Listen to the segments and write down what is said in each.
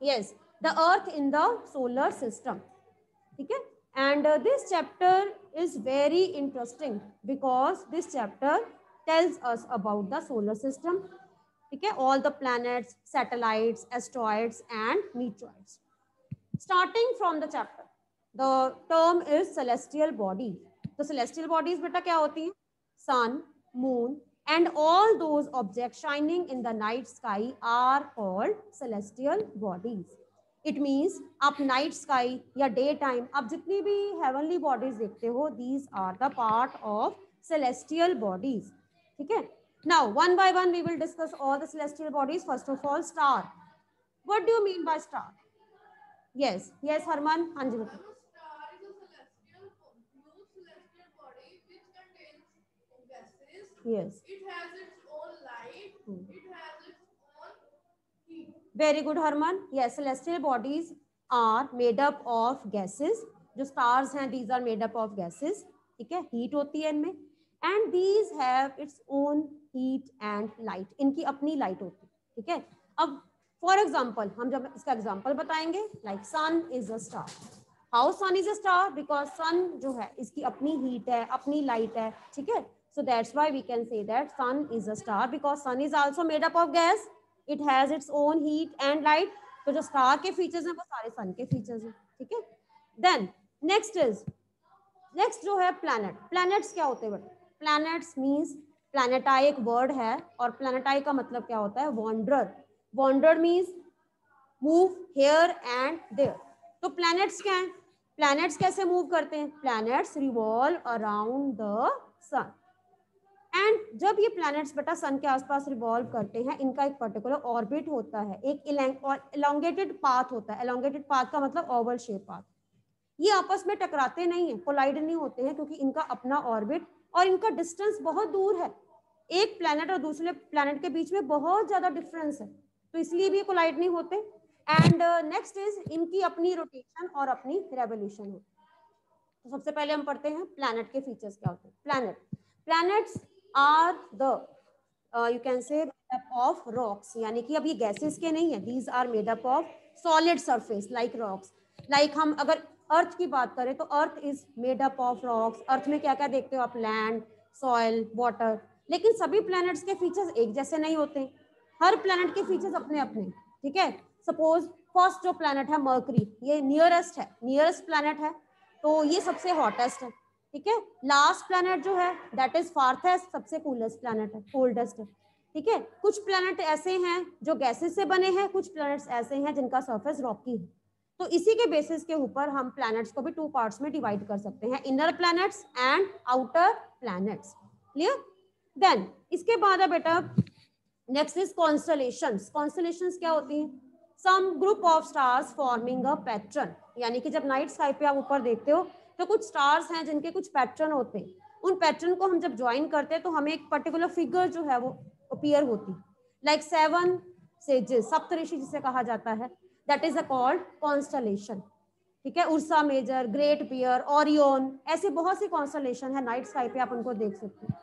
yes, the earth in the solar system. ठीक है, and this chapter is very interesting because this chapter tells us about the solar system. ठीक है, all the planets, satellites, asteroids and meteoroids. Starting from the chapter, the term is celestial body. तो celestial bodies बेटा क्या होती हैं? Sun, moon and all those objects shining in the night sky are called celestial bodies. It means आप night sky या day time आप जितनी भी हेवनली बॉडीज देखते हो, these are the part of celestial bodies. ठीक है, now one by one we will discuss all the celestial bodies. First of all, star. What do you mean by star? Yes, yes, Harman. हाँ जी बेटा. Star is a celestial body which contains gases. Yes. It has its own light. It has its own heat. Very good, Harman. Yes, celestial bodies are made up of gases. जो stars हैं, these are made up of gases. ठीक है, heat होती है इनमें. And these have its own heat and light. इनकी अपनी light होती है. ठीक है. अब for example, हम जब इसका example बताएंगे, like sun is a star. How sun is a star? Because sun जो है इसकी अपनी heat है, अपनी light है. ठीक है. So that's why we can say that sun is a star because sun is also made up of gas. It has its own heat and light. तो जो स्टार के फीचर्स हैं वो सारे सन के फीचर्स हैं. ठीक है. देन नेक्स्ट जो है प्लैनेट. प्लैनेट्स क्या होते हैं बेटा? प्लैनेट्स मींस, प्लैनेटाई एक वर्ड है और प्लैनेटाई का मतलब क्या होता है? Wanderer. Wanderer means move here and there. तो प्लैनेट्स क्या हैं? प्लैनेट्स कैसे मूव करते हैं? Planets revolve around the sun. And जब ये प्लैनेट्स बेटा सन के आसपास रिवॉल्व करते हैं, इनका एक पर्टिकुलर ऑर्बिट होता है, एक एलोंगेटेड पाथ होता है. एलोंगेटेड पाथ का मतलब ओवल शेप पाथ. ये आपस में टकराते नहीं है, कोलाइड नहीं होते हैं, क्योंकि इनका अपना ऑर्बिट और इनका डिस्टेंस बहुत दूर है. एक प्लैनेट और दूसरे प्लैनेट के बीच में बहुत ज्यादा डिफरेंस है, तो इसलिए भी ये कोलाइड नहीं होते. एंड नेक्स्ट इज इनकी अपनी रोटेशन और अपनी रेवोल्यूशन होती है. तो सबसे पहले हम पढ़ते हैं प्लैनेट के फीचर्स क्या होते हैं. Planets are the you can say made up of rocks. यानी कि अब ये गैसेस के नहीं है. these are made up of solid surface like rocks. like हम अगर अर्थ की बात करें तो earth is made up of rocks. Earth में क्या क्या देखते हो आप? Land, soil, water. लेकिन सभी प्लैनेट्स के फीचर्स एक जैसे नहीं होते. हर प्लैनेट के फीचर्स अपने अपने. ठीक है. सपोज फर्स्ट जो प्लैनेट है मर्करी, ये नियरेस्ट है, नियरेस्ट प्लैनेट है, तो ये सबसे हॉटेस्ट है. ठीक है. लास्ट प्लैनेट जो है दैट इज फार्थेस्ट, सबसे कूलेस्ट प्लैनेट है, कोल्डेस्ट है. ठीक है. कुछ प्लैनेट ऐसे हैं जो गैसेस से बने हैं, कुछ प्लैनेट्स ऐसे हैं जिनका सरफेस रॉकी है. तो इसी के बेसिस के ऊपर हम प्लैनेट्स को भी टू पार्ट्स में डिवाइड कर सकते हैं, inner planets and outer planets. Clear. Then इसके बाद है बेटा नेक्स्ट इज कॉन्स्टलेशंस. कॉन्स्टलेशंस क्या होती हैं? Some group of stars forming a pattern. यानी कि जब नाइट स्काई पे आप ऊपर देखते हो तो कुछ स्टार्स हैं जिनके कुछ पैटर्न होते हैं. उन पैटर्न को हम जब ज्वाइन करते हैं तो हमें एक पर्टिकुलर फिगर जो है वो अपीयर होती है. लाइक 7 सेजेस, सप्तऋषि जिसे कहा जाता है, that is a called constellation. ठीक है. Ursa Major, great bear, Orion, ऐसे बहुत सी कॉन्स्टलेशन है नाइट स्काई पे, आप उनको देख सकते हैं.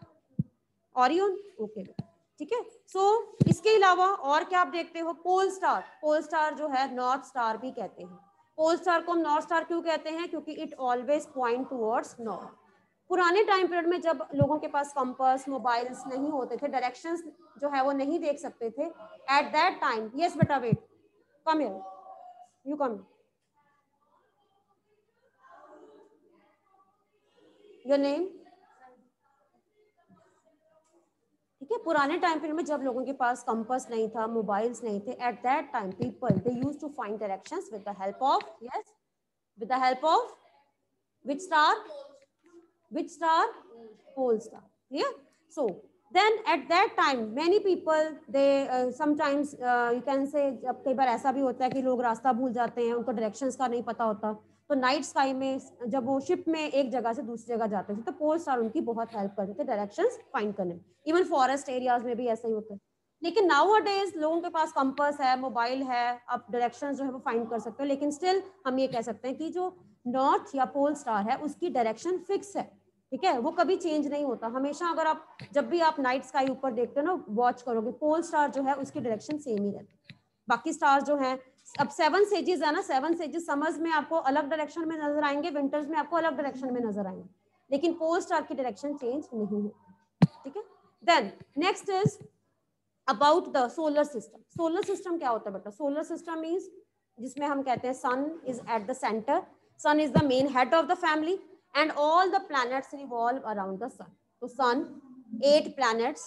ओरियन. ओके. ठीक है. सो इसके अलावा और क्या आप देखते हो? Pole star. पोल स्टार जो है नॉर्थ स्टार भी कहते हैं. पोल स्टार को हम नॉर्थ स्टार क्यों कहते हैं? क्योंकि it always point towards north. पुराने टाइम पीरियड में जब लोगों के पास कंपास, मोबाइल्स नहीं होते थे, डायरेक्शंस जो है वो नहीं देख सकते थे, एट दैट टाइम. यस बेटा, wait, come here, you come. Your name. ठीक है. पुराने टाइम पीरियड में जब लोगों के पास कंपास नहीं था, मोबाइल्स नहीं थे, at that time people they used to find directions with the help of, yes, with the help of which star? Which star? Pole star. Yeah. So then at that time many people they sometimes you can say, जब कई बार ऐसा भी होता है कि लोग रास्ता भूल जाते हैं, उनको डायरेक्शंस का नहीं पता होता, तो नाइट स्काई में जब वो शिप में एक जगह से दूसरी जगह जाते थे तो पोल स्टार उनकी बहुत हेल्प करते थे डायरेक्शंस फाइंड करने में. इवन फॉरेस्ट एरियाज में भी ऐसा ही होता है. लेकिन नाउ अ डेज लोगों के पास कंपास है, मोबाइल है, आप डायरेक्शंस जो है वो फाइंड कर सकते हो. लेकिन स्टिल हम ये कह सकते हैं कि जो नॉर्थ या पोल स्टार है उसकी डायरेक्शन फिक्स है. ठीक है. वो कभी चेंज नहीं होता. हमेशा अगर आप जब भी आप नाइट स्काई ऊपर देखते हो ना, वॉच करोगे, पोल स्टार जो है उसकी डायरेक्शन सेम ही रहती है. बाकी स्टार्स जो हैं, अब 7 सेजेस है ना, 7 सेजेस समर्स में आपको अलग डायरेक्शन में नजर आएंगे, विंटर्स में आपको अलग डायरेक्शन में नजर आएंगे, लेकिन पोल स्टार की डायरेक्शन चेंज नहीं है, ठीक है। Then next is about the solar system. Solar system क्या होता है बेटा? सोलर सिस्टम मीन्स जिसमें हम कहते हैं sun is at the center, sun is the main head of the family and all the planets revolve around the sun. तो sun, 8 planets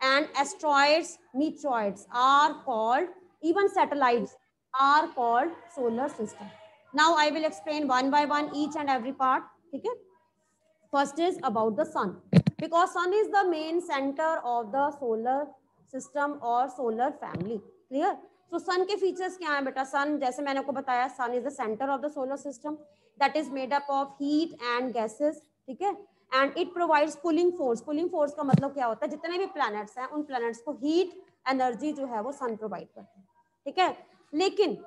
and asteroids, meteoroids are called, even satellites are called solar system. Now I will explain one by one each and every part, ठीक है। First is about the sun, because sun is the main center of the solar system or solar family, clear? So sun के features क्या हैं बेटा? sun जैसे मैंने आपको बताया, sun is the center of the solar system that is made up of heat and gases, ठीक है। And it provides pulling force. Pulling force का मतलब क्या होता है? जितने भी प्लैनेट्स हैं उन प्लैनेट्स को हीट एनर्जी जो है वो सन प्रोवाइड करता है, ठीक है। लेकिन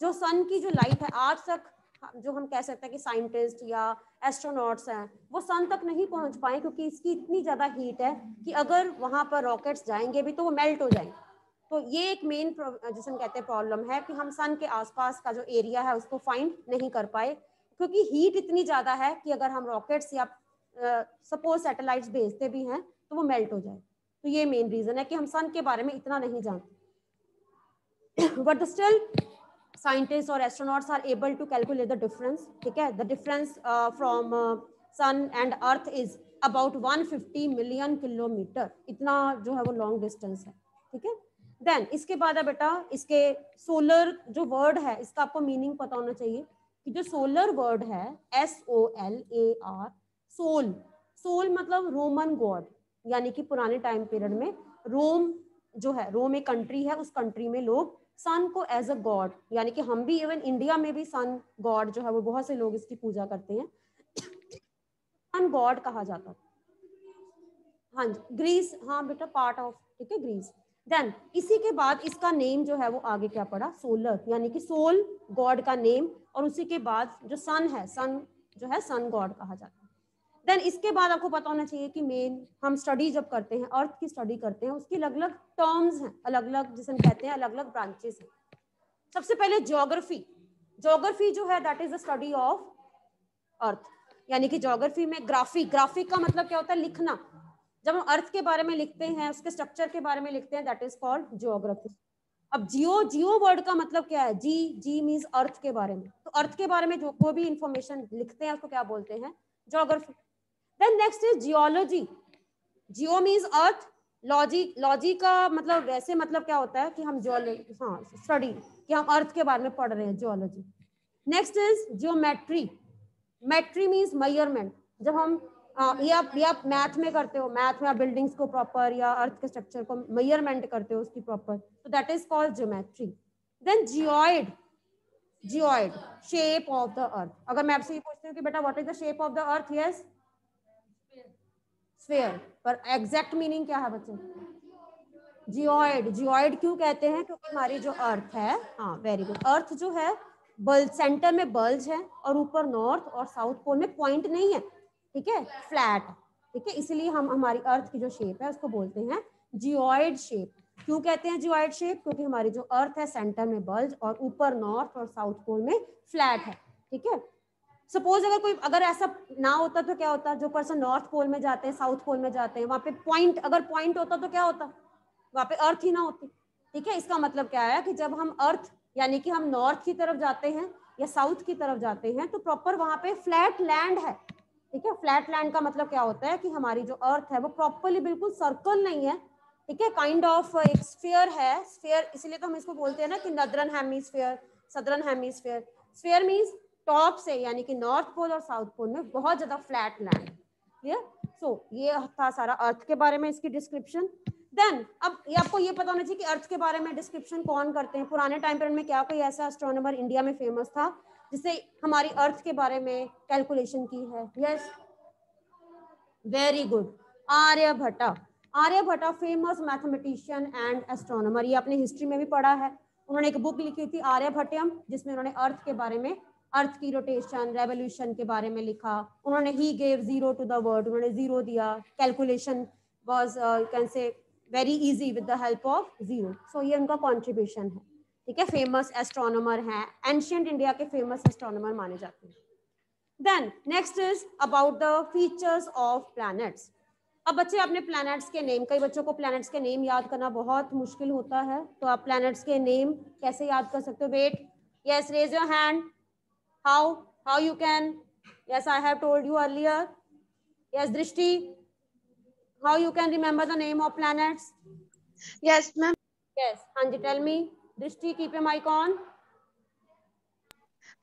जो सन की जो लाइट है, आज तक जो हम कह सकते हैं कि साइंटिस्ट या एस्ट्रोनॉट्स हैं वो सन तक नहीं पहुंच पाए, क्योंकि इसकी इतनी ज्यादा हीट है कि अगर वहां पर रॉकेट्स जाएंगे भी तो वो मेल्ट हो जाएंगे। तो ये एक मेन जिसे हम कहते हैं प्रॉब्लम है कि हम सन के आसपास का जो एरिया है उसको फाइंड नहीं कर पाए, क्योंकि हीट इतनी ज्यादा है कि अगर हम रॉकेट्स या सपोज सैटेलाइट्स भेजते भी हैं तो वो मेल्ट हो जाए। तो ये मेन रीजन है कि हम सन के बारे में इतना नहीं जानते। बट स्टिल साइंटिस्ट और astronauts are able to calculate the difference, ठीक है। The difference from sun and earth is about 150 million kilometre, इतना जो है वो लॉन्ग डिस्टेंस है, ठीक है। देन इसके बाद है बेटा, इसके सोलर जो वर्ड है इसका आपको मीनिंग पता होना चाहिए कि जो सोलर वर्ड है SOLAR, सोल, सोल मतलब रोमन गॉड, यानी कि पुराने टाइम पीरियड में रोम जो है, रोम एक कंट्री है, उस कंट्री में लोग सन को एज अ गॉड, यानी कि हम भी इवन इंडिया में भी सन गॉड जो है वो बहुत से लोग इसकी पूजा करते हैं, सन गॉड कहा जाता है। हाँ जी, ग्रीस, हाँ बेटा पार्ट ऑफ, ठीक है, ग्रीस। देन इसी के बाद इसका नेम जो है वो आगे क्या पड़ा? सोलर, यानी कि सोल गॉड का नेम, और उसी के बाद जो सन है, सन जो है सन गॉड कहा जाता है। देन इसके बाद आपको पता होना चाहिए कि मेन हम स्टडी जब करते हैं, अर्थ की स्टडी करते हैं, उसकी अलग अलग टर्म्स हैं, अलग अलग जिसे हम कहते हैं अलग अलग ब्रांचेस हैं। सबसे पहले ज्योग्राफी। ज्योग्राफी जो है that is the study of earth, यानी कि ज्योग्राफी में ग्राफिक, ग्राफिक का मतलब क्या होता है? लिखना। जब हम अर्थ के बारे में लिखते हैं, उसके स्ट्रक्चर के बारे में लिखते हैं, दैट इज कॉल्ड ज्योग्राफी। अब जियो, जियो वर्ड का मतलब क्या है? जी, जी मीन्स अर्थ के बारे में। तो अर्थ के बारे में जो कोई भी इंफॉर्मेशन लिखते हैं उसको क्या बोलते हैं? Geography. Then next is geology. Geo means earth, logy, logy का मतलब वैसे मतलब क्या होता है कि हम जियोलॉजी, हाँ स्टडी, कि हम अर्थ के बारे में पढ़ रहे हैं, geology. Next is geometry. Metry means measurement. जब हम ये आप मैथ में करते हो, मैथ में आप बिल्डिंग्स को प्रॉपर या अर्थ के स्ट्रक्चर को मेजरमेंट करते हो उसकी प्रॉपर, तो that is called geometry. Then geoid, geoid shape of the earth. अगर मैं आपसे ये पूछती हूँ कि बेटा what is the shape of the earth, yes sphere, पर एग्जैक्ट मीनिंग क्या है बच्चे? जियोइड। जियोइड क्यों कहते हैं? क्योंकि हमारी जो अर्थ है, हाँ वेरी गुड, अर्थ जो है बल्ज, सेंटर में बल्ज है और ऊपर नॉर्थ और साउथ पोल में पॉइंट नहीं है, ठीक है, फ्लैट, ठीक है। इसलिए हम हमारी अर्थ की जो शेप है उसको बोलते हैं जियोइड शेप। क्यों कहते हैं जियोइड शेप? क्योंकि हमारी जो अर्थ है सेंटर में बल्ज और ऊपर नॉर्थ और साउथ पोल में फ्लैट है, ठीक है। सपोज अगर कोई, अगर ऐसा ना होता तो क्या होता? जो पर्सन नॉर्थ पोल में जाते हैं, साउथ पोल में जाते हैं, वहां पे पॉइंट, अगर पॉइंट होता तो क्या होता? वहां पे अर्थ ही ना होती, ठीक है। इसका मतलब क्या है कि जब हम अर्थ यानी कि हम नॉर्थ की तरफ जाते हैं या साउथ की तरफ जाते हैं तो प्रॉपर वहां पे फ्लैट लैंड है, ठीक है। फ्लैट लैंड का मतलब क्या होता है कि हमारी जो अर्थ है वो प्रॉपरली बिल्कुल सर्कल नहीं है, ठीक है, काइंड ऑफ एक स्फीयर है। स्फीयर इसलिए तो हम इसको बोलते हैं ना कि northern hemisphere, southern hemisphere. Sphere means top से, यानी कि नॉर्थ पोल और साउथ पोल में बहुत ज्यादा फ्लैट लैंड, क्लियर। सो ये था सारा अर्थ के बारे में इसकी डिस्क्रिप्शन। देन अब ये आपको ये पता होना चाहिए कि अर्थ के बारे में डिस्क्रिप्शन कौन करते हैं। पुराने टाइम पीरियड में क्या कोई ऐसा एस्ट्रोनॉमर इंडिया में फेमस था जिससे हमारी अर्थ के बारे में कैलकुलेशन की है? Yes, very good, Aryabhatta. Aryabhatta famous mathematician and astronomer, ये आपने हिस्ट्री में भी पढ़ा है। उन्होंने एक बुक लिखी थी आर्यभट्टयम, जिसमें उन्होंने अर्थ के बारे में, अर्थ की रोटेशन, रेवोल्यूशन के बारे में लिखा। उन्होंने he gave zero to the world, उन्होंने जीरो दिया। Calculation was can say very easy with the help of zero. So ये उनका कॉन्ट्रीब्यूशन है। ठीक है, फेमस एस्ट्रोनॉमर हैं, एंशियंट इंडिया के फेमस एस्ट्रोनॉमर माने जाते हैं। Then next is about the features of planets. अब बच्चे अपने प्लैनेट्स के नेम, कई बच्चों को प्लैनेट्स के नेम याद करना बहुत मुश्किल होता है, तो आप प्लैनेट्स के नेम कैसे याद कर सकते हो? Wait, yes, raise your hand. How you can? Yes, I have told you earlier. Yes, Drishti, how you can remember the name of planets? Yes, ma'am. Yes, Hanji, tell me. Drishti, keep your mic on.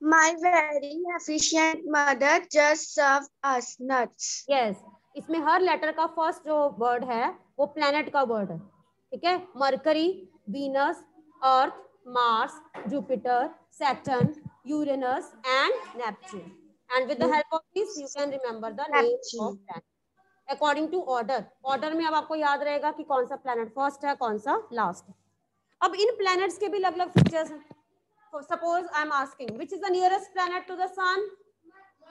My very efficient mother just served us nuts. Yes, इसमें हर letter का first जो word है वो planet का word है, ठीक है? Mercury, Venus, earth, Mars, Jupiter, Saturn, Uranus and Neptune. And with the help of this, you can remember the name of planet. According to order. Order में अब आपको याद रहेगा कि कौन सा प्लैनेट फर्स्ट है, कौन सा लास्ट है. अब इन प्लैनेट्स के भी अलग अलग फीचर्स हैं. Suppose I am asking, which is the nearest planet to the sun?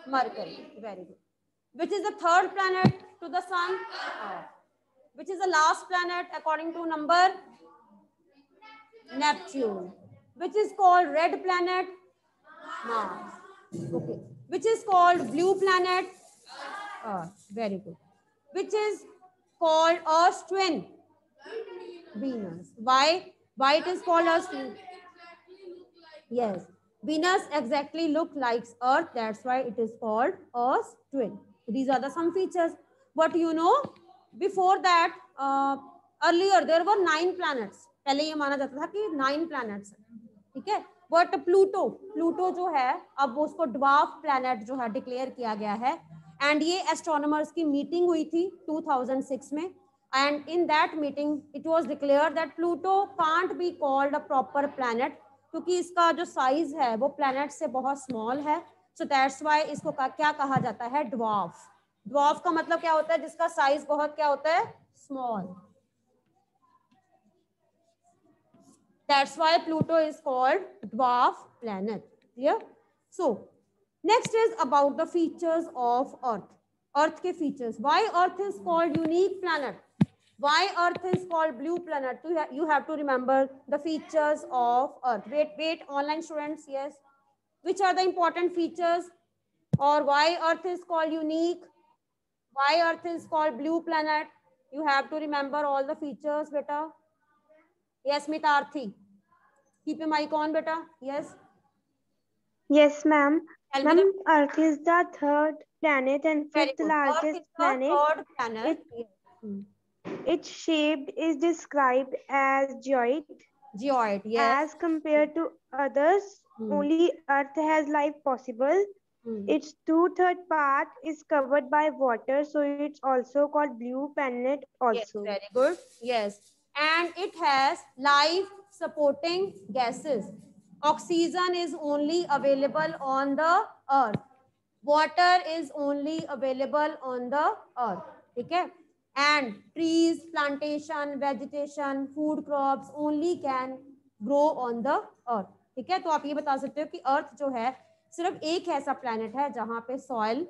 Mercury. Very good. Which is the third planet to the sun? Earth. Which is the last planet according to number? Neptune. Which is called red planet? Mars. Okay. Which is called blue planet? Earth. Very good. Which is called Earth's twin? Venus. Why it is called Earth's twin? Yes, Venus exactly look like Earth. That's why it is called Earth's twin. So these are the some features. But you know, before that, earlier there were 9 planets. पहले ये माना जाता था कि 9 planets हैं, ठीक है? But Pluto जो है, अब उसको dwarf planet जो है declare किया गया है. And ये astronomers की meeting हुई थी 2006 में. And in that meeting, it was declared that Pluto can't be called a proper planet. क्योंकि इसका जो साइज है वो प्लैनेट से बहुत स्मॉल है. सो दैट्स व्हाई इसको क्या कहा जाता है? ड्वार्फ. ड्वार्फ का मतलब क्या होता है? जिसका साइज बहुत क्या होता है? Small. That's why Pluto is called dwarf planet. Clear? So next is about the features of earth. Earth के फीचर्स. Why earth is called unique planet? Why Earth is called blue planet? You have to remember the features of Earth. Wait, online students, yes. Which are the important features? Or why Earth is called unique? Why Earth is called blue planet? You have to remember all the features, beta. Yes, Mitarthi. Keep your mic on, beta. Yes. Yes, ma'am. Ma'am, Earth is the third planet and fifth largest planet. Third planet. Its shape is described as geoid. Geoid, yes. As compared to others, only Earth has life possible. Its 2/3 part is covered by water, so it's also called blue planet also. Yes, very good. Yes. And it has life supporting gases. Oxygen is only available on the Earth. Water is only available on the Earth. Okay? And trees, plantation, vegetation, food crops only can grow on the earth. ठीक है? तो आप ये बता सकते हो कि अर्थ जो है सिर्फ एक ऐसा प्लैनेट है जहां पे soil,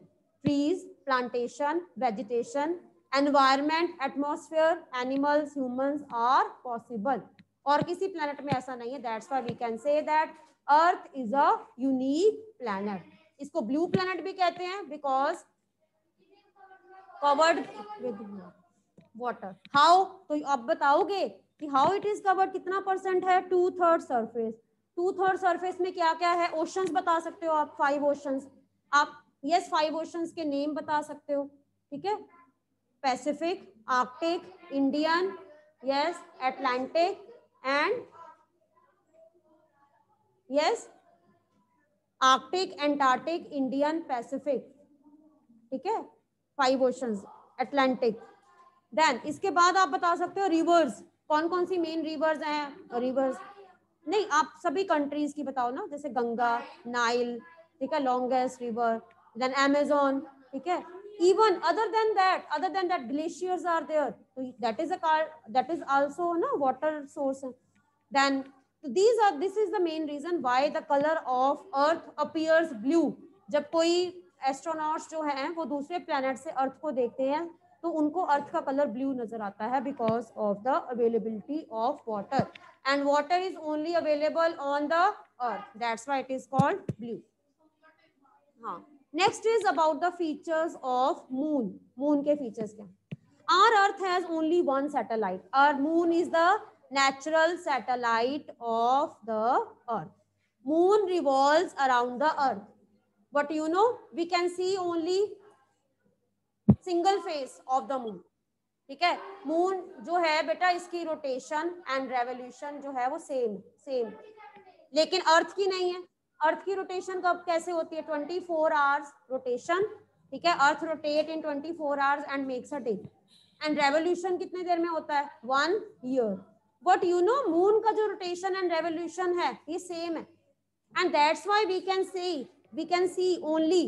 trees, plantation, vegetation, environment, atmosphere, animals, humans are possible. और किसी प्लैनेट में ऐसा नहीं है. That's why we can say that earth is a unique planet. इसको ब्लू प्लैनेट भी कहते हैं because covered with water. How? तो अब बताओगे कि how it is covered कितना परसेंट है? 2/3 surface. 2/3 surface में क्या क्या है? ओशंस बता सकते हो आप. 5 ओशंस. आप यस 5 ओशंस के नेम बता सकते हो. ठीक है? Pacific, Arctic, Indian, yes, Atlantic and yes Arctic, Antarctic, Indian, Pacific. ठीक है? 5 ओशंस, अटलांटिक. देन इसके बाद आप बता सकते हो रिवर्स. कौन कौन सी मेन रिवर्स हैं? रिवर्स नहीं, आप सभी कंट्रीज की बताओ ना. जैसे गंगा, नाइल, ठीक है, लॉन्गेस्ट रिवर, देन अमेजोन. ठीक है? Even other than that glaciers are there. तो दैट इज आल्सो ना water source. Then this is the main reason why the colour of earth appears blue. जब कोई एस्ट्रोनॉट्स जो हैं वो दूसरे प्लैनेट से अर्थ को देखते हैं तो उनको अर्थ का कलर ब्लू नजर आता है because of the availability of water, and water is only available on the earth, that's why it is called blue. हाँ, next is about the features of moon. Moon के फीचर्स क्या? Our earth has only one satellite. Our moon is the natural satellite of the earth. Moon revolves around the earth, but you know we can see only single face of the moon. ठीक है, moon जो है बेटा इसकी rotation and revolution जो है वो same, लेकिन अर्थ की नहीं है. अर्थ की रोटेशन कब कैसे होती है? 24 आवर्स रोटेशन. ठीक है, earth rotate in 24 hours and makes a day, and revolution कितने देर में होता है? 1 year. But you know moon का जो रोटेशन एंड रेवोल्यूशन है ये सेम है, and that's why we can see only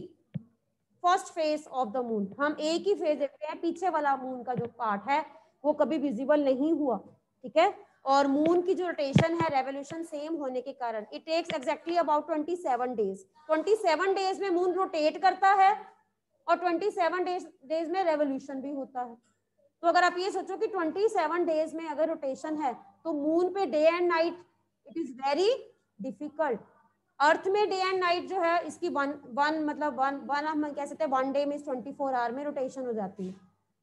first face of the moon. हम एक ही फेस देखते हैं, पीछे वाला मून का जो पार्ट है वो कभी विजिबल नहीं हुआ. ठीक है, और मून की जो रोटेशन है रेवोल्यूशन सेम होने के कारण it takes exactly about 27 days. 27 days में मून रोटेट करता है और 27 डेज में रेवोल्यूशन भी होता है. तो अगर आप ये सोचो कि 27 डेज में अगर रोटेशन है तो मून पे day and night it is very difficult. Earth में डे एंड नाइट जो है इसकी वन हम कह सकते हैं 1 डे में 24 आवर में रोटेशन हो जाती है.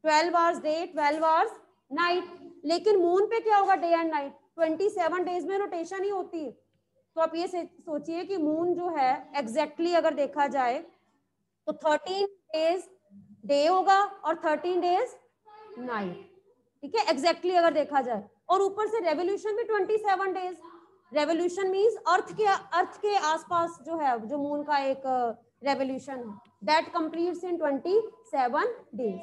12 आवर्स डे 12 आवर्स नाइट. लेकिन मून पे क्या होगा? डे एंड नाइट 27 डेज में रोटेशन ही होती है. तो आप ये सोचिए कि मून जो है एग्जैक्टली अगर देखा जाए तो 13 डेज डे होगा और 13 डेज नाइट. ठीक है, एग्जैक्टली अगर देखा जाए, और ऊपर से रेवोल्यूशन भी 27 डेज. रेवोल्यूशन मींस अर्थ के आसपास जो है जो मून का एक रेवोल्यूशन है that completes in 27 days.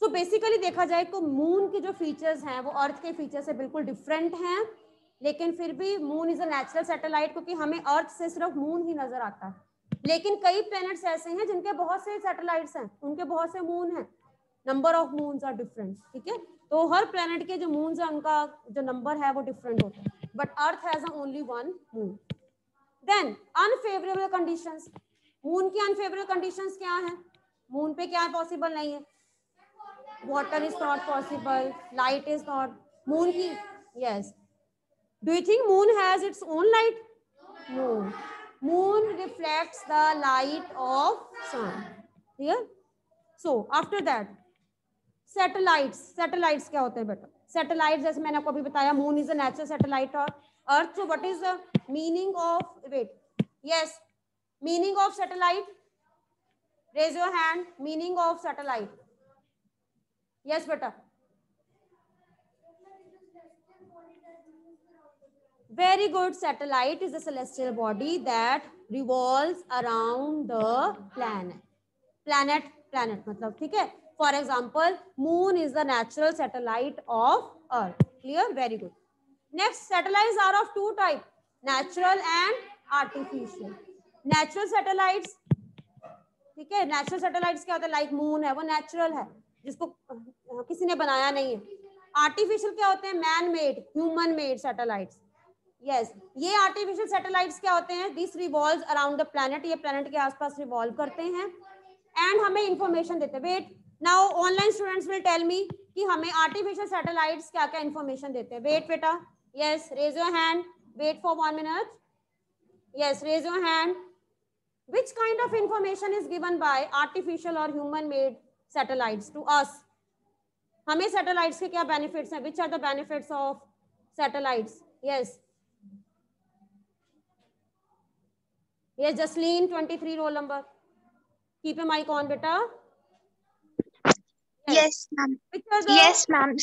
So basically देखा जाए तो मून के जो फीचर्स हैं वो अर्थ के फीचर से बिल्कुल डिफरेंट हैं, लेकिन फिर भी moon is a natural satellite क्योंकि हमें अर्थ से सिर्फ मून ही नजर आता है. लेकिन कई प्लैनेट्स ऐसे हैं जिनके बहुत से सैटेलाइट्स हैं, उनके बहुत से मून हैं, number of moons are different. ठीक है, तो हर प्लैनेट के जो मून्स है उनका जो नंबर है वो डिफरेंट होता है, but earth has only one moon. Then unfavourable conditions. Moon की अनफेवरेबल कंडीशंस क्या है? मून पे क्या पॉसिबल नहीं है? Water is not possible, light is not. Moon की yes, do you think moon has its own light? No, moon reflects the light of sun. Clear? So after that satellites क्या होते हैं बेटा? Satellites जैसे मैंने आपको अभी बताया moon is a natural satellite और earth. So what is the meaning of yes meaning of satellite? Raise your hand. Meaning of satellite. Yes बेटा. Very good. Satellite is a celestial body that revolves around the planet. Planet मतलब ठीक है. For example, moon is the natural satellite of Earth. Clear? Very good. Next, satellites are of two types: natural and artificial. Natural satellites, ठीक है, natural satellites क्या होता है? Like moon है वो नेचुरल है, जिसको किसी ने बनाया नहीं है. आर्टिफिशियल क्या होते हैं? Man made, human made satellites. Yes, ये आर्टिफिशियल सैटेलाइट्स क्या होते हैं? This revolves around the planet. ये प्लैनेट के आसपास रिवॉल्व करते हैं एंड हमें इंफॉर्मेशन देते हैं. Wait, now online students will tell me कि हमें आर्टिफिशियल सैटेलाइट्स क्या क्या इंफॉर्मेशन देते हैं. वेट बेटा. Yes, raise your hand. Wait for 1 minute. Yes, raise your hand. Which kind of information is given by artificial or human made satellites to us? हमें satellites के क्या benefits हैं? Which are the benefits of satellites? Yes. Yes, Jasleen, 23 roll number. Keep your mic on, beta. Yes, ma'am. Yes, ma'am.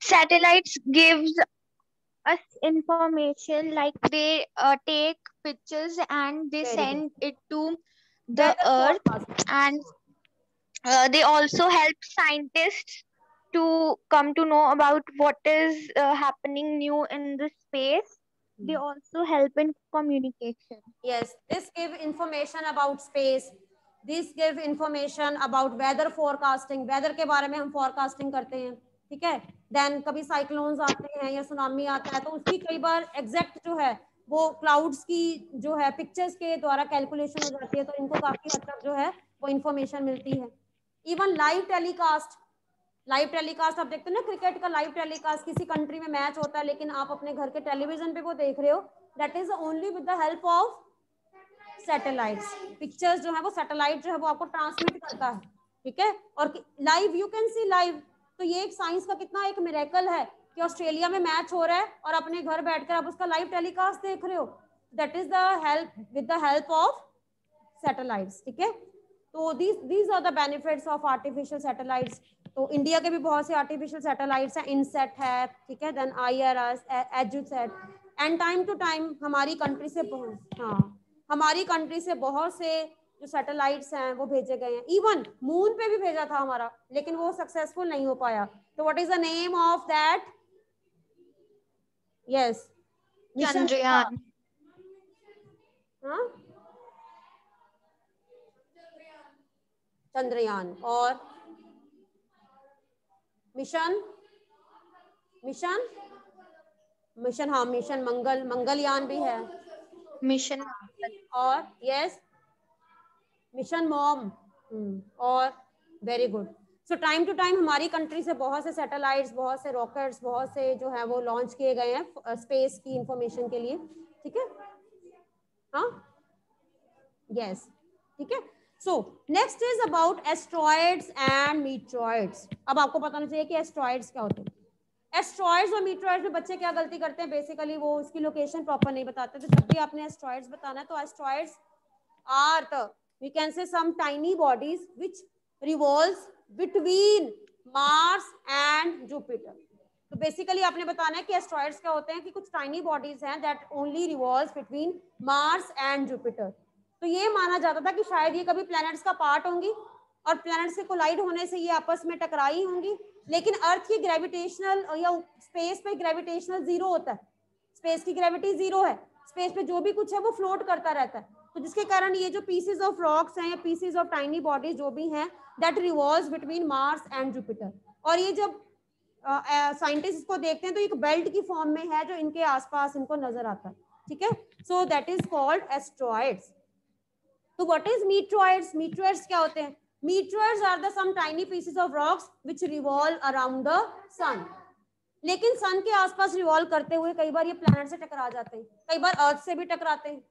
Satellites gives us information, like they take pictures and they send it to the earth, and they also help scientists to come to know about what is happening new in the space. They also help in communication. Yes, this give information about space. This give information about weather forecasting. Weather के बारे में हम forecasting करते हैं, ठीक है. Then कभी cyclones आते हैं या सुनामी आता है तो उसकी कई बार एग्जैक्ट जो है वो क्लाउड्स की जो है पिक्चर्स के द्वारा कैलकुलेशन हो जाती है, तो इनको काफी हद तक जो है वो इंफॉर्मेशन मिलती है. Even live telecast, live telecast आप देखते हैं ना क्रिकेट का लाइव टेलीकास्ट, किसी कंट्री में मैच होता है लेकिन आप अपने घर के टेलीविजन पे वो देख रहे हो, that is only with the help of satellites. Pictures जो है वो सैटेलाइट जो है वो आपको ट्रांसमिट करता है, ठीक है। और live you can see live, तो ये एक साइंस का कितना एक मिरेकल है कि ऑस्ट्रेलिया में मैच हो रहा है और अपने घर बैठकर आप उसका लाइव टेलीकास्ट देख रहे हो, that is the help with the help of satellites, ठीक है। तो these are the benefits of artificial satellites. तो इंडिया के भी बहुत से आर्टिफिशियल सैटेलाइट्स हैं, इनसेट है, ठीक है, then IRS, EDUSAT, and time to time हमारी कंट्री से हमारी कंट्री से बहुत से जो सैटेलाइट्स हैं वो भेजे गए हैं। इवन मून पे भी भेजा था हमारा, लेकिन वो सक्सेसफुल नहीं हो पाया। तो what is the name of that? Yes, Chandrayaan. हाँ, चंद्रयान। और मिशन हाँ, मिशन मंगलयान भी है, मिशन और यस मिशन मॉम। और very good. So time to time हमारी कंट्री से बहुत से सैटेलाइट्स, बहुत से रॉकेट्स, बहुत से जो है वो लॉन्च किए गए हैं स्पेस की इंफॉर्मेशन के लिए, ठीक है। हाँ, यस, ठीक है। So next is about asteroids and meteoroids. अब आपको पता होना चाहिए कि एस्ट्रॉइड्स क्या होते हैं। एस्ट्रॉइड्स और मीटरॉइड्स में बच्चे क्या गलती करते हैं, बेसिकली वो उसकी लोकेशन प्रॉपर नहीं बताते। तो जब भी आपने एस्ट्रॉइड्स बताना है तो asteroids are the we can say some tiny bodies which revolves between Mars and Jupiter। तो बेसिकली आपने बताना है कि एस्ट्रॉइड्स क्या होते हैं, कि कुछ टाइनी बॉडीज हैं that only revolves between Mars and Jupiter. तो ये माना जाता था कि शायद ये कभी प्लैनेट्स का पार्ट होंगी और प्लैनेट्स के कोलाइड होने से ये आपस में टकराई होंगी, लेकिन अर्थ की ग्रेविटेशनल या स्पेस पे ग्रेविटेशनल जीरो होता है, स्पेस की ग्रेविटी जीरो है, स्पेस पे जो भी कुछ है वो फ्लोट करता रहता है। तो जिसके कारण ये जो पीसेस ऑफ रॉक्स हैं या पीसेस ऑफ टाइनी बॉडीज जो भी हैं that revolves between Mars and Jupiter. और ये जब साइंटिस्ट इसको देखते हैं तो एक बेल्ट की फॉर्म में है जो इनके आसपास इनको नजर आता है, ठीक है। So that is called asteroids. तो व्हाट इज मीटरॉइड्स? मीटरॉइड्स क्या होते हैं? Meteoroids are the some tiny pieces of rocks which revolve around the sun. लेकिन सन के आसपास रिवॉल्व करते हुए कई बार ये प्लैनेट से टकरा जाते हैं, कई बार अर्थ से भी टकराते हैं।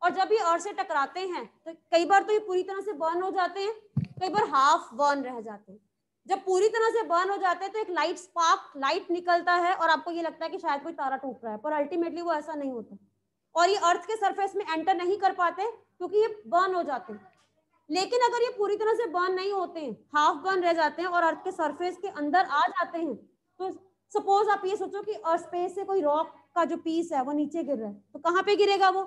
और जब ये अर्थ से टकराते हैं तो कई बार तो ये पूरी तरह से बर्न हो जाते हैं, कई बार हाफ बर्न रह जाते हैं। जब पूरी तरह से बर्न हो जाते हैं तो एक लाइट स्पार्क, लाइट निकलता है और आपको ये लगता है कि शायद कोई तारा टूट रहा है, पर अल्टीमेटली वो ऐसा नहीं होता और ये अर्थ के सरफेस में एंटर नहीं कर पाते क्योंकि ये बर्न हो जाते हैं। लेकिन अगर ये पूरी तरह से बर्न नहीं होते हैं, हाफ बर्न रह जाते हैं और अर्थ के सरफेस के अंदर आ जाते हैं, तो सपोज आप ये सोचो कि स्पेस से कोई रॉक का जो पीस है वो नीचे गिर रहा है, तो कहाँ पे गिरेगा वो?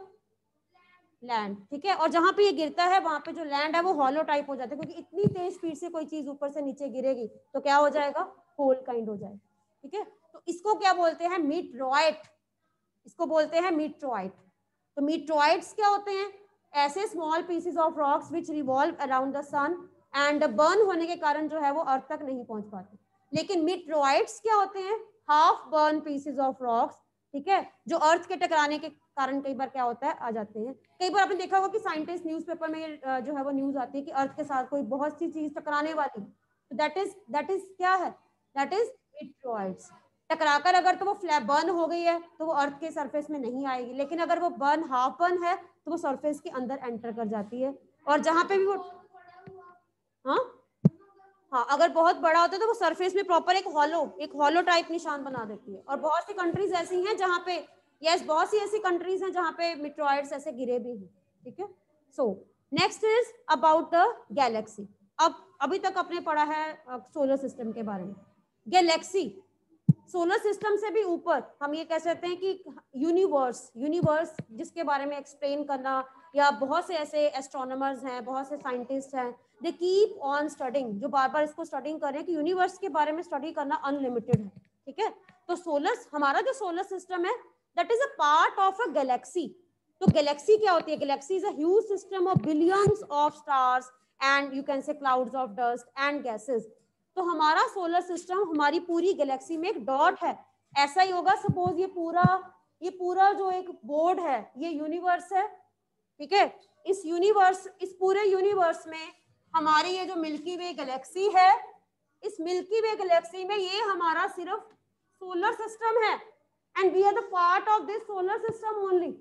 लैंड, ठीक है। और जहां पे ये गिरता है वहां पे जो लैंड है वो हॉलो टाइप हो जाता है, क्योंकि इतनी तेज स्पीड से कोई चीज ऊपर से नीचे गिरेगी तो क्या हो जाएगा? होल काइंड हो जाएगा, ठीक है। तो इसको क्या बोलते हैं? मीटरॉइड। इसको बोलते हैं मीटरॉइड। तो मीटरॉइड्स क्या होते हैं? ऐसे small pieces of rocks which revolve around the sun and burn होने के कारण जो है वो अर्थ तक नहीं पहुंच पाते। लेकिन मीटरॉइड्स क्या होते हैं? Half burn pieces of rocks, ठीक है, जो अर्थ के टकराने के कारण कई बार क्या होता है आ जाते हैं। कई बार आपने देखा होगा कि साइंटिस्ट न्यूज़पेपर में जो है वो न्यूज आती है कि अर्थ के साथ कोई बहुत सी चीज टकराने वाली, तो दैट इज क्या है? That is meteoroids. टकराकर अगर तो वो बर्न हो गई है तो वो अर्थ के सरफेस में नहीं आएगी, लेकिन अगर वो बर्न हाफ बर्न है तो वो सरफेस के अंदर एंटर कर जाती है। और जहां पे भी वो हाँ, अगर बहुत बड़ा होता है तो वो सरफेस में प्रॉपर एक हॉलो टाइप निशान बना देती है। और बहुत सी कंट्रीज ऐसी हैं जहाँ पे बहुत सी ऐसी कंट्रीज हैं जहाँ पे मीटरॉइड्स ऐसे गिरे भी हैं, ठीक है। So next is about the Galaxy. अब अभी तक आपने पढ़ा है सोलर सिस्टम के बारे में। गैलेक्सी सोलर सिस्टम से भी ऊपर हम ये कह सकते हैं कि यूनिवर्स जिसके बारे में एक्सप्लेन करना, या बहुत से ऐसे एस्ट्रोनॉमर्स हैं, बहुत से साइंटिस्ट हैं, दे कीप ऑन स्टडिंग, जो बार बार इसको स्टडी कर रहे हैं कि यूनिवर्स के बारे में स्टडी करना अनलिमिटेड है, ठीक है। तो हमारा जो सोलर सिस्टम है that is a part of a Galaxy. तो गैलेक्सी क्या होती है? Galaxy is a huge system of billions of stars and you can say clouds of dust and gases. तो हमारा सोलर सिस्टम हमारी पूरी गैलेक्सी में एक डॉट है। ऐसा ही होगा, सपोज ये पूरा जो एक बोर्ड है ये यूनिवर्स है, ठीक है। इस पूरे यूनिवर्स में हमारी ये जो मिल्की वे गैलेक्सी है, इस मिल्की वे गैलेक्सी में ये हमारा सिर्फ सोलर सिस्टम है and we are the part of this solar system only.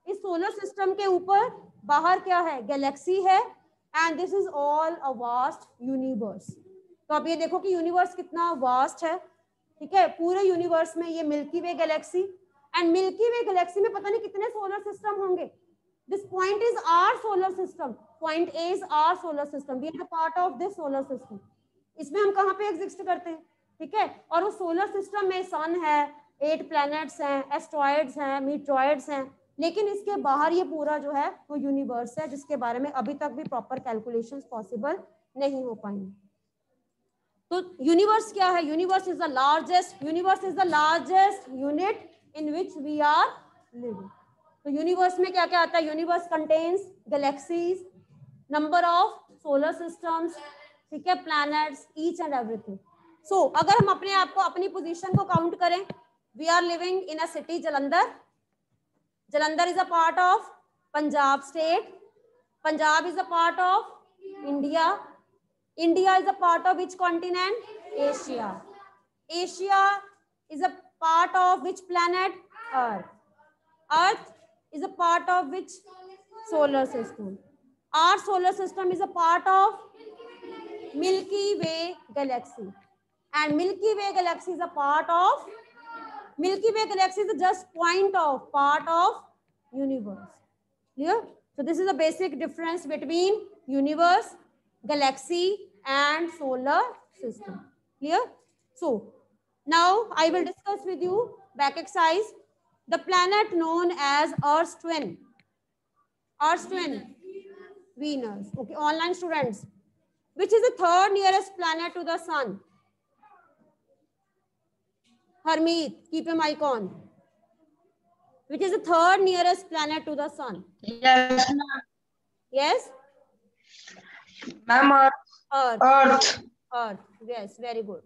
इस सोलर सिस्टम के ऊपर बाहर क्या है, गैलेक्सी है and this is all a vast universe. तो अब ये देखो कि यूनिवर्स कितना वास्ट है, ठीक है। पूरे यूनिवर्स में ये Milky Way galaxy and Milky Way galaxy में पता नहीं कितने सोलर सिस्टम होंगे। This point is our solar system, point A is our solar system, we are the part of this solar system. इसमें हम कहाँ पे एग्जिस्ट करते हैं, ठीक है। और उस सोलर सिस्टम में सन है, 8 प्लैनेट्स हैं, एस्ट्रॉइड्स हैं, मीटरॉइड्स हैं, लेकिन इसके बाहर ये पूरा जो है वो यूनिवर्स है जिसके बारे में अभी तक भी प्रॉपर कैलकुलेशंस पॉसिबल नहीं हो पाएंगे। तो यूनिवर्स क्या है, universe is the largest unit in which we are living. तो यूनिवर्स में क्या क्या आता है, universe contains galaxies, number of solar systems, ठीक है, planets, each and everything. So अगर हम अपने आप को, अपनी पोजीशन को काउंट करें, we are living in a city Jalandhar. Jalandhar is a part of Punjab state. Punjab is a part of India. India is a part of which continent? Asia. Asia is a part of which planet? Earth. Earth is a part of which solar system? Our solar system is a part of Milky Way galaxy. And Milky Way galaxy is a part of Milky Way galaxy is just part of universe. Clear? So this is the basic difference between universe, galaxy and solar system. Clear? So now I will discuss with you back exercise, the planet known as Earth's twin. Earth's twin, Venus. Okay, online students, which is the third nearest planet to the sun? Harmeet, keep your mic on. Which is the third nearest planet to the sun? Yes, ma'am. Yes? Ma'am, Earth. Earth. Yes, very good.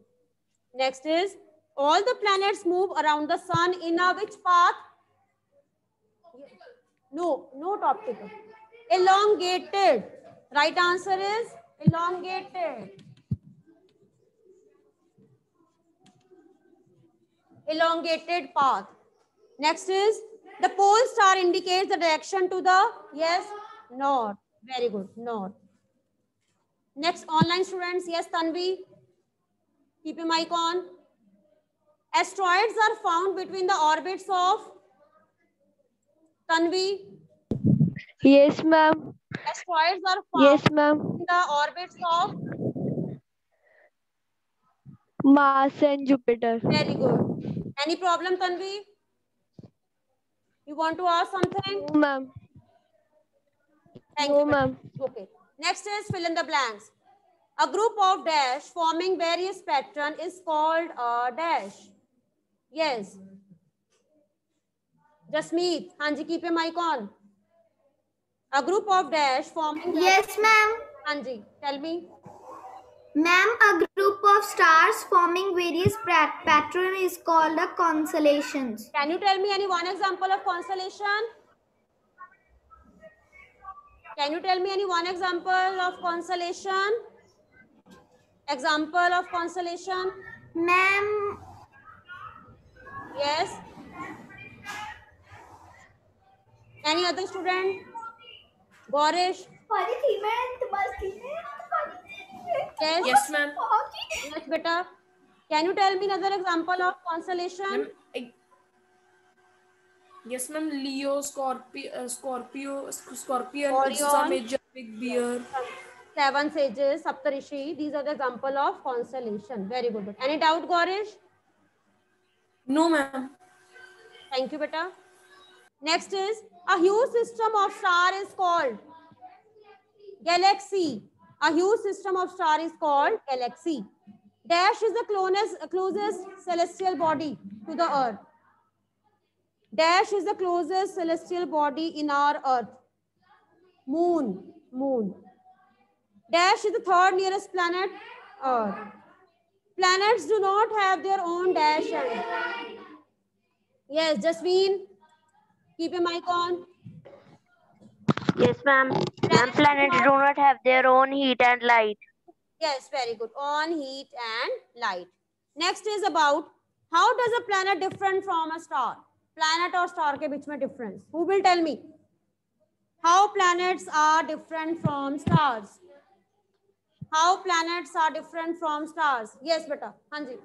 Next is, all the planets move around the sun in a which path? No, not optical. Elongated. Right answer is elongated. Elongated path. Next is, the pole star indicates the direction to the, yes, north. Very good, north. Next, online students, yes, Tanvi, keep your mic on. Asteroids are found between the orbits of, Tanvi. Yes, ma'am. Asteroids are found, Yes, ma'am. in the orbits of Mars and Jupiter. Very good. Any problem, Tanvi? You want to ask something? No, ma'am. Thank No, you, ma'am. Okay. Next is fill in the blanks. A group of dash forming various pattern is called a dash. Yes. Jasmeet, Hanji, keep your mic on. A group of dash forming. Yes, ma'am. Hanji, tell me. Ma'am, a group of stars forming various patterns is called a constellations. Can you tell me any one example of constellation? Can you tell me any one example of constellation? Example of constellation? Ma'am, Yes. Any other student? Gorish? Yes. Yes, ma'am. Yes, beta. Can you tell me another example of constellation? Yes, ma'am. Leo, Scorpio, Scorpion, Orion. Ursa Major, Big Bear. 7 sages, Saptarishi. These are the example of constellation. Very good. Any doubt, Gorish? No, ma'am. Thank you, beta. Next is, a huge system of star is called galaxy. A huge system of star is called galaxy. Dash is the closest celestial body to the earth. Dash is the closest celestial body in our earth. Moon. Dash is the third nearest planet, Earth. Planets do not have their own dash. Yes, Jasmine, keep your mic on. Yes, ma'am. Ma'am, planets do not have their own heat and light. Yes, very good. On, heat and light. Next is about how does a planet different from a star? Planet और star के बीच में difference. Who will tell me? How planets are different from stars? How planets are different from stars? Yes, beta. हाँ जी.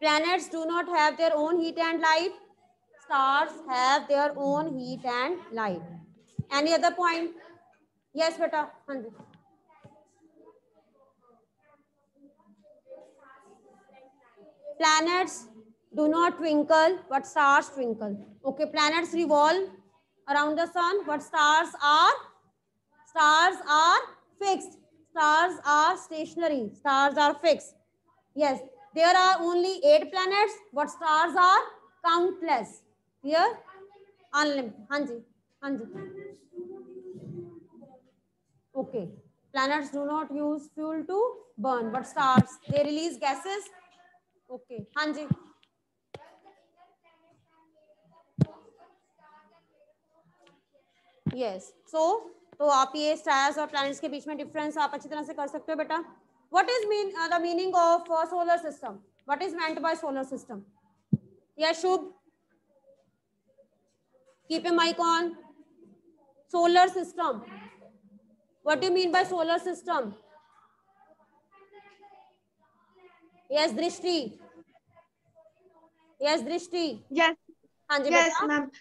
Planets do not have their own heat and light. Stars have their own heat and light. Any other point? Yes, beta. हाँ जी. Planets do not twinkle, but stars twinkle. Okay, planets revolve around the sun, but stars are fixed. Stars are stationary. Stars are fixed. Yes, there are only 8 planets, but stars are countless. Here, unlimited. Hanji, Hanji. Okay, planets do not use fuel to burn, but stars, they release gases. Okay, Hanji. Yes, तो आप ये stars और planets के बीच में difference आप अच्छी तरह से कर सकते हो बेटा. What is the meaning of solar system? What is meant by solar system? Yes, Shubh. Keep your mic on. Solar system. What do you mean by solar system? Yes, Drishti. Yes, Drishti. Yes. Yes, ma'am.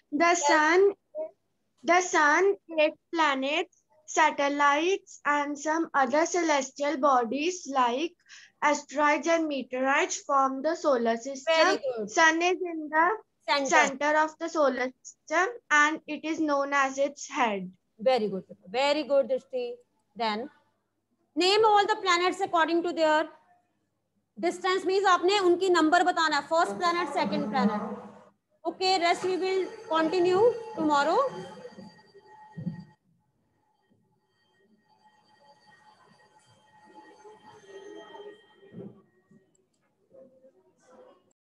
The sun, 8 planets, satellites, and some other celestial bodies like asteroids and meteorites form the solar system. Very good. Sun is in the center of the solar system and it is known as its head. Very good. Very good, Drishti. Then, name all the planets according to their distance. Means आपने उनकी number बताना है. First planet, second planet. Okay, rest we will continue tomorrow.